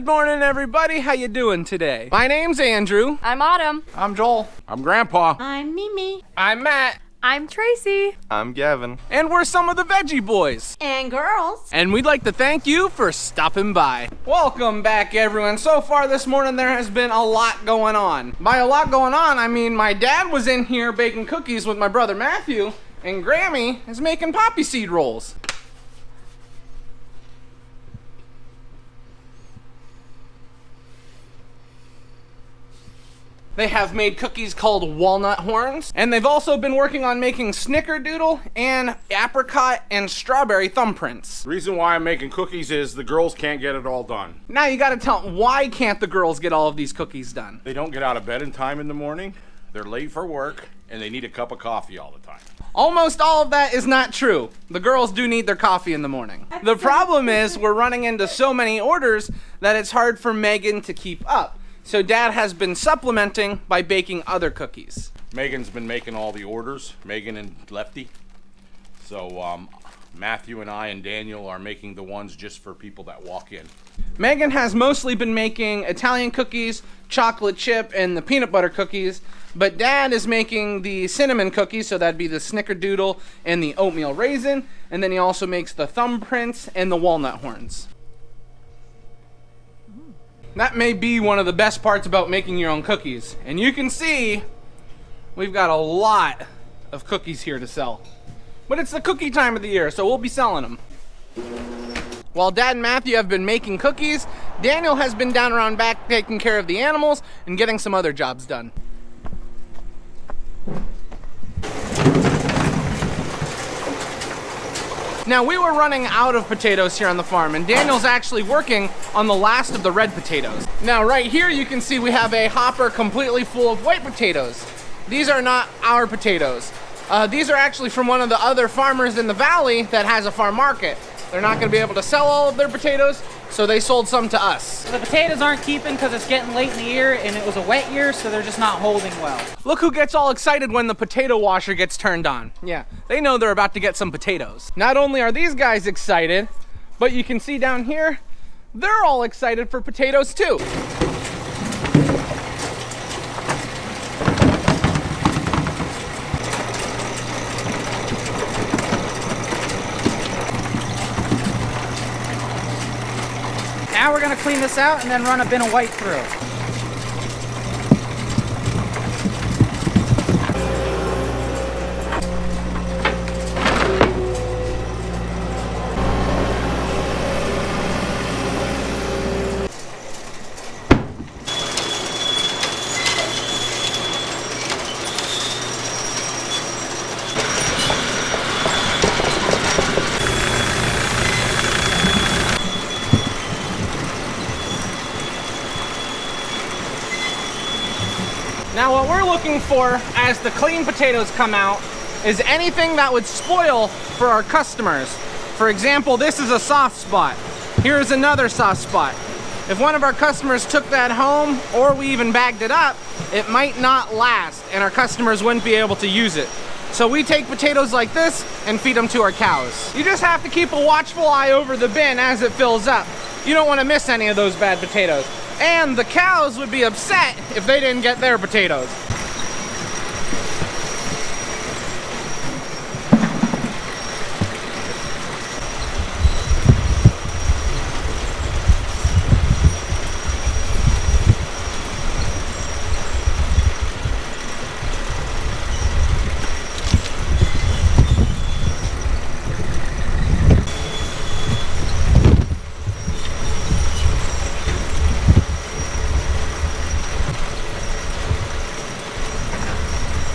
Good morning, everybody. How you doing today? My name's Andrew. I'm Autumn. I'm Joel. I'm Grandpa. I'm Mimi. I'm Matt. I'm Tracy. I'm Gavin. And we're some of the Veggie Boys. And girls. And we'd like to thank you for stopping by. Welcome back, everyone. So far this morning, there has been a lot going on. By a lot going on, I mean my dad was in here baking cookies with my brother Matthew, and Grammy is making poppy seed rolls. They have made cookies called walnut horns, and they've also been working on making snickerdoodle and apricot and strawberry thumbprints. The reason why I'm making cookies is the girls can't get it all done. Now you gotta tell them, why can't the girls get all of these cookies done? They don't get out of bed in time in the morning, they're late for work, and they need a cup of coffee all the time. Almost all of that is not true. The girls do need their coffee in the morning. The problem is we're running into so many orders that it's hard for Megan to keep up. So Dad has been supplementing by baking other cookies. Megan's been making all the orders, Megan and Lefty. So Matthew and I and Daniel are making the ones just for people that walk in. Megan has mostly been making Italian cookies, chocolate chip, and the peanut butter cookies, but Dad is making the cinnamon cookies, so that'd be the snickerdoodle and the oatmeal raisin, and then he also makes the thumbprints and the walnut horns. That may be one of the best parts about making your own cookies. And you can see we've got a lot of cookies here to sell. But it's the cookie time of the year, so we'll be selling them. While Dad and Matthew have been making cookies, Daniel has been down around back taking care of the animals and getting some other jobs done. Now, we were running out of potatoes here on the farm, and Daniel's actually working on the last of the red potatoes. Now, right here you can see we have a hopper completely full of white potatoes. These are not our potatoes. These are actually from one of the other farmers in the valley that has a farm market. They're not gonna be able to sell all of their potatoes, so they sold some to us. The potatoes aren't keeping because it's getting late in the year and it was a wet year, so they're just not holding well. Look who gets all excited when the potato washer gets turned on. Yeah, they know they're about to get some potatoes. Not only are these guys excited, but you can see down here, they're all excited for potatoes too. Now we're gonna clean this out and then run a bin of white through. Now what we're looking for as the clean potatoes come out is anything that would spoil for our customers. For example, this is a soft spot. Here's another soft spot. If one of our customers took that home or we even bagged it up, it might not last and our customers wouldn't be able to use it. So we take potatoes like this and feed them to our cows. You just have to keep a watchful eye over the bin as it fills up. You don't want to miss any of those bad potatoes. And the cows would be upset if they didn't get their potatoes.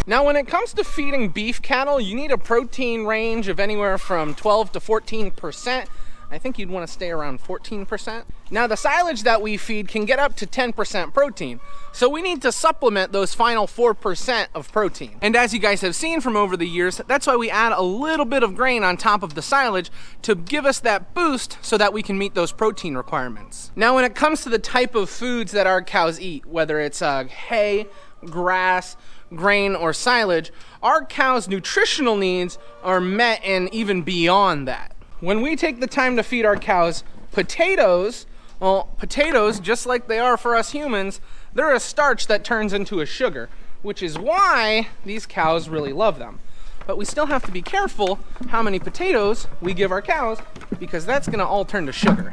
Now, when it comes to feeding beef cattle, you need a protein range of anywhere from 12 to 14%. I think you'd want to stay around 14%. Now, the silage that we feed can get up to 10% protein, so we need to supplement those final 4% of protein. And as you guys have seen from over the years, that's why we add a little bit of grain on top of the silage to give us that boost so that we can meet those protein requirements. Now, when it comes to the type of foods that our cows eat, whether it's hay, grass, grain, or silage, our cows' nutritional needs are met and even beyond that. When we take the time to feed our cows potatoes, Well, potatoes, just like they are for us humans, they're a starch that turns into a sugar, which is why these cows really love them. But we still have to be careful how many potatoes we give our cows, because that's gonna all turn to sugar.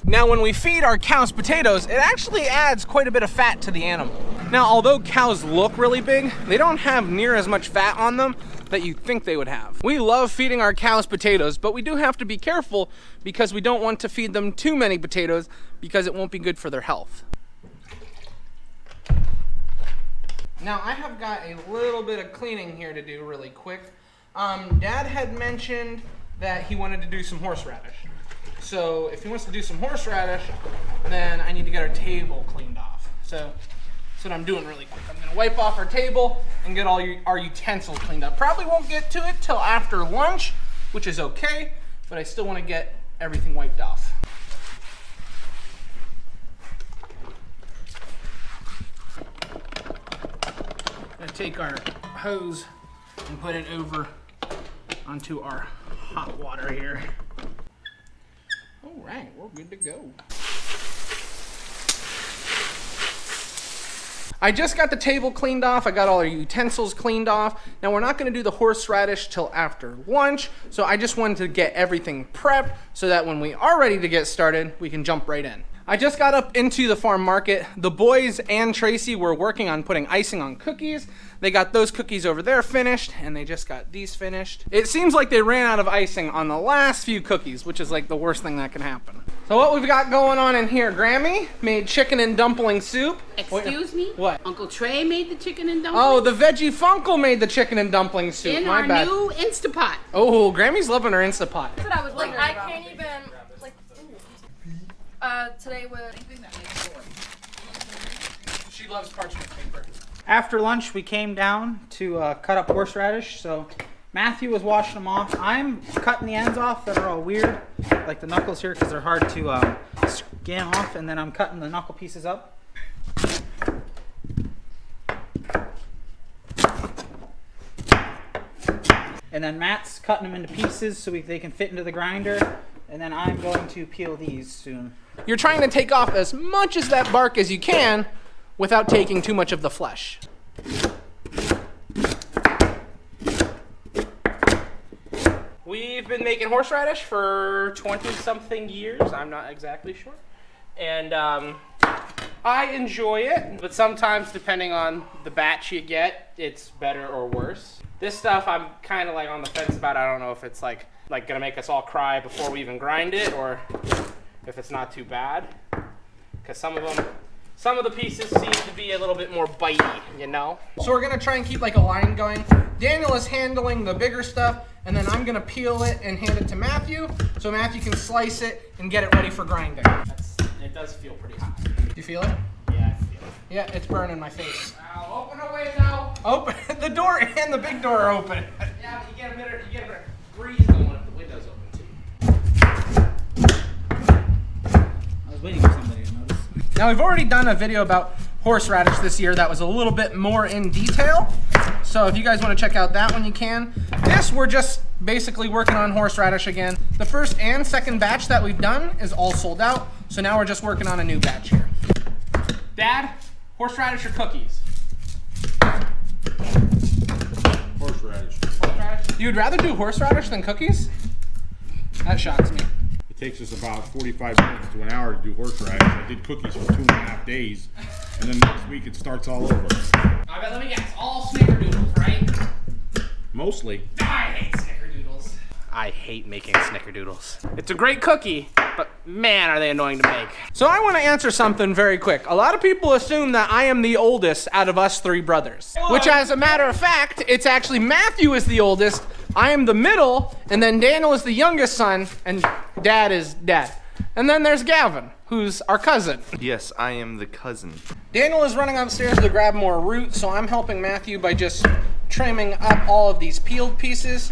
Now, when we feed our cows potatoes, it actually adds quite a bit of fat to the animal. Now, although cows look really big, they don't have near as much fat on them that you think they would have. We love feeding our cows potatoes, but we do have to be careful because we don't want to feed them too many potatoes because it won't be good for their health. Now, I have got a little bit of cleaning here to do really quick. Dad had mentioned that he wanted to do some horseradish. So if he wants to do some horseradish, then I need to get our table cleaned off. So that's what I'm doing really quick. I'm gonna wipe off our table and get all our utensils cleaned up. Probably won't get to it till after lunch, which is okay, but I still wanna get everything wiped off. I'm gonna take our hose and put it over onto our hot water here. All right, we're good to go. I just got the table cleaned off. I got all our utensils cleaned off. Now, we're not gonna do the horseradish till after lunch, so I just wanted to get everything prepped so that when we are ready to get started, we can jump right in. I just got up into the farm market. The boys and Tracy were working on putting icing on cookies. They got those cookies over there finished, and they just got these finished. It seems like they ran out of icing on the last few cookies, which is like the worst thing that can happen. So what we've got going on in here, Grammy made chicken and dumpling soup. Excuse me? What? Uncle Trey made the chicken and dumplings? Oh, the Veggie Funkle made the chicken and dumpling soup. In My our bad. new Instapot. Oh, Grammy's loving her Instapot. That's what I was wondering I can't even, like, today was... She loves parchment paper. After lunch, we came down to cut up horseradish. So Matthew was washing them off. I'm cutting the ends off that are all weird, like the knuckles here, because they're hard to skin off. And then I'm cutting the knuckle pieces up. And then Matt's cutting them into pieces so they can fit into the grinder. And then I'm going to peel these soon. You're trying to take off as much of that bark as you can without taking too much of the flesh. We've been making horseradish for 20-something years. I'm not exactly sure. And I enjoy it, but sometimes depending on the batch you get, it's better or worse. This stuff I'm kind of like on the fence about. I don't know if it's like gonna make us all cry before we even grind it, or if it's not too bad. Because some of the pieces seem to be a little bit more bitey, you know? So we're gonna try and keep like a line going. Daniel is handling the bigger stuff, and then I'm gonna peel it and hand it to Matthew, so Matthew can slice it and get it ready for grinding. It does feel pretty hot. You feel it? Yeah, I feel it. Yeah, it's burning my face. Now, open away now. Open, the door and the big door are open. Yeah, but you get a better breeze going if the window's open too. I was waiting for somebody to notice. Now, we've already done a video about horseradish this year that was a little bit more in detail. So if you guys want to check out that one, you can. This, we're just basically working on horseradish again. The first and second batch that we've done is all sold out. So now we're just working on a new batch here. Dad, horseradish or cookies? Horseradish. Horseradish? You'd rather do horseradish than cookies? That shocks me. It takes us about 45 minutes to an hour to do horseradish. I did cookies for 2.5 days, and then next week it starts all over. I bet, let me guess, all snickerdoodles, right? Mostly. I hate snickerdoodles. I hate making snickerdoodles. It's a great cookie, but man, are they annoying to make. So I want to answer something very quick. A lot of people assume that I am the oldest out of us three brothers, which as a matter of fact, it's actually Matthew is the oldest, I am the middle, and then Daniel is the youngest son, and Dad is Dad. And then there's Gavin, who's our cousin. Yes, I am the cousin. Daniel is running upstairs to grab more roots, so I'm helping Matthew by just trimming up all of these peeled pieces.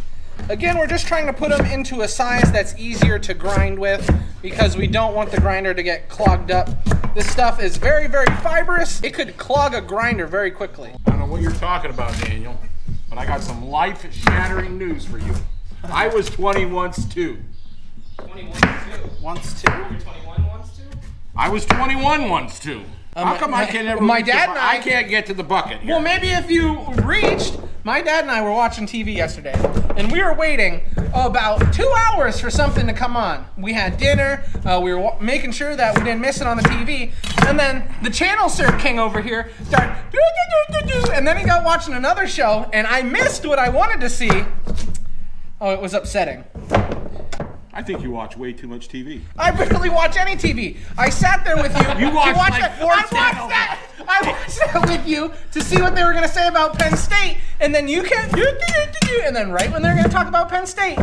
Again, we're just trying to put them into a size that's easier to grind with because we don't want the grinder to get clogged up. This stuff is very, very fibrous. It could clog a grinder very quickly. I don't know what you're talking about, Daniel. But I got some life-shattering news for you. I was 20 once too. 21 too. Once too. You're 21 once too. I was 21 once too. How come I can't never? My reach dad the and I can't get to the bucket. Here. Well, maybe if you reached. My dad and I were watching TV yesterday, and we were waiting about 2 hours for something to come on. We had dinner, we were making sure that we didn't miss it on the TV, and then the channel surf king over here started, and then he got watching another show, and I missed what I wanted to see. Oh, it was upsetting. I think you watch way too much TV. I barely watch any TV. I sat there with you. You watched like that. 4 I watched channels. that. I watched that with you to see what they were going to say about Penn State, and then you can't. And then right when they're going to talk about Penn State,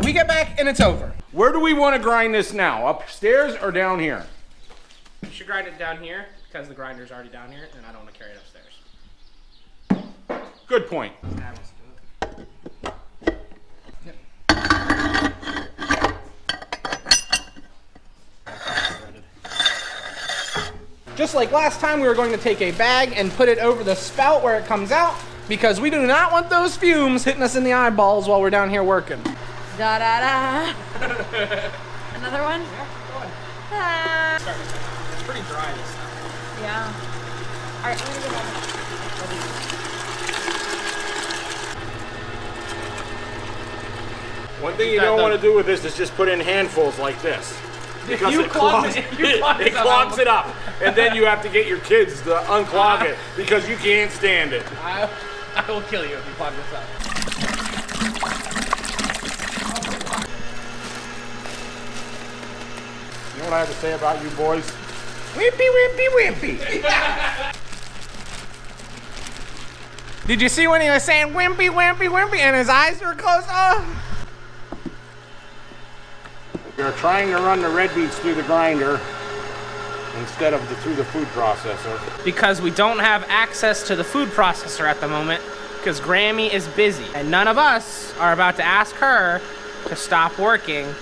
we get back and it's over. Where do we want to grind this now? Upstairs or down here? You should grind it down here because the grinder's already down here, and I don't want to carry it upstairs. Good point. Just like last time, we were going to take a bag and put it over the spout where it comes out because we do not want those fumes hitting us in the eyeballs while we're down here working. Da da da. Another one? Ah. It's pretty dry, this stuff. Yeah. All right, I'm gonna get one. One thing you don't want to do with this is just put in handfuls like this. Because You it clog clogs, it it clogs it up. And then you have to get your kids to unclog it because you can't stand it. I will kill you if you clog this up. You know what I have to say about you boys? Wimpy, wimpy, wimpy. Did you see when he was saying wimpy, wimpy, wimpy and his eyes were closed? Oh. You're trying to run the red beets through the grinder instead of through the food processor. Because we don't have access to the food processor at the moment because Grammy is busy. And none of us are about to ask her to stop working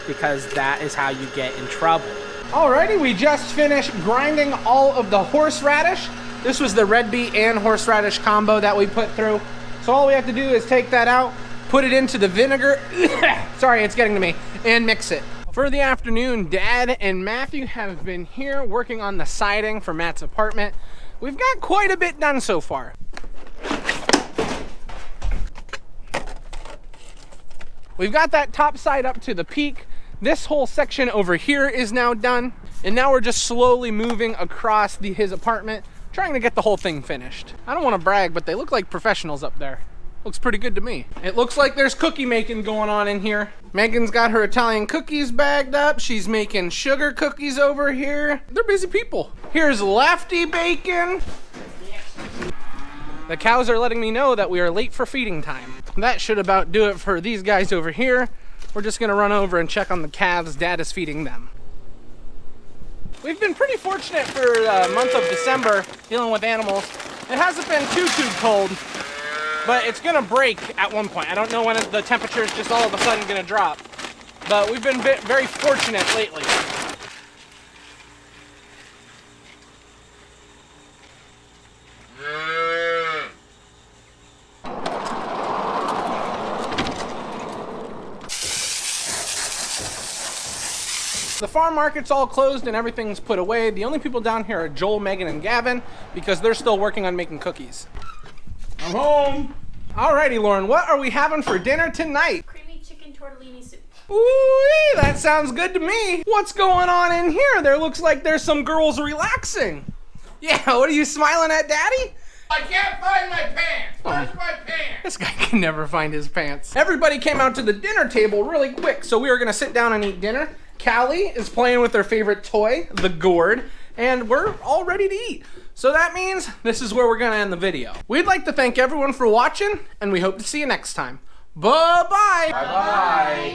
because that is how you get in trouble. Alrighty, we just finished grinding all of the horseradish. This was the red beet and horseradish combo that we put through. So all we have to do is take that out, put it into the vinegar, sorry, it's getting to me, and mix it. For the afternoon, Dad and Matthew have been here working on the siding for Matt's apartment. We've got quite a bit done so far. We've got that top side up to the peak. This whole section over here is now done. And now we're just slowly moving across his apartment, trying to get the whole thing finished. I don't want to brag, but they look like professionals up there. Looks pretty good to me. It looks like there's cookie making going on in here. Megan's got her Italian cookies bagged up. She's making sugar cookies over here. They're busy people. Here's Lefty bacon. The cows are letting me know that we are late for feeding time. That should about do it for these guys over here. We're just gonna run over and check on the calves. Dad is feeding them. We've been pretty fortunate for the month of December dealing with animals. It hasn't been too cold. But it's gonna break at one point. I don't know when the temperature is just all of a sudden gonna drop. But we've been very fortunate lately. The farm market's all closed and everything's put away. The only people down here are Joel, Megan, and Gavin because they're still working on making cookies. I'm home. Alrighty, Lauren, what are we having for dinner tonight? Creamy chicken tortellini soup. Ooh, that sounds good to me. What's going on in here? There looks like there's some girls relaxing. Yeah, what are you smiling at, Daddy? I can't find my pants. Where's my pants? This guy can never find his pants. Everybody came out to the dinner table really quick, so we were gonna sit down and eat dinner. Callie is playing with her favorite toy, the gourd, and we're all ready to eat. So that means this is where we're gonna end the video. We'd like to thank everyone for watching, and we hope to see you next time. Bye-bye. Bye-bye.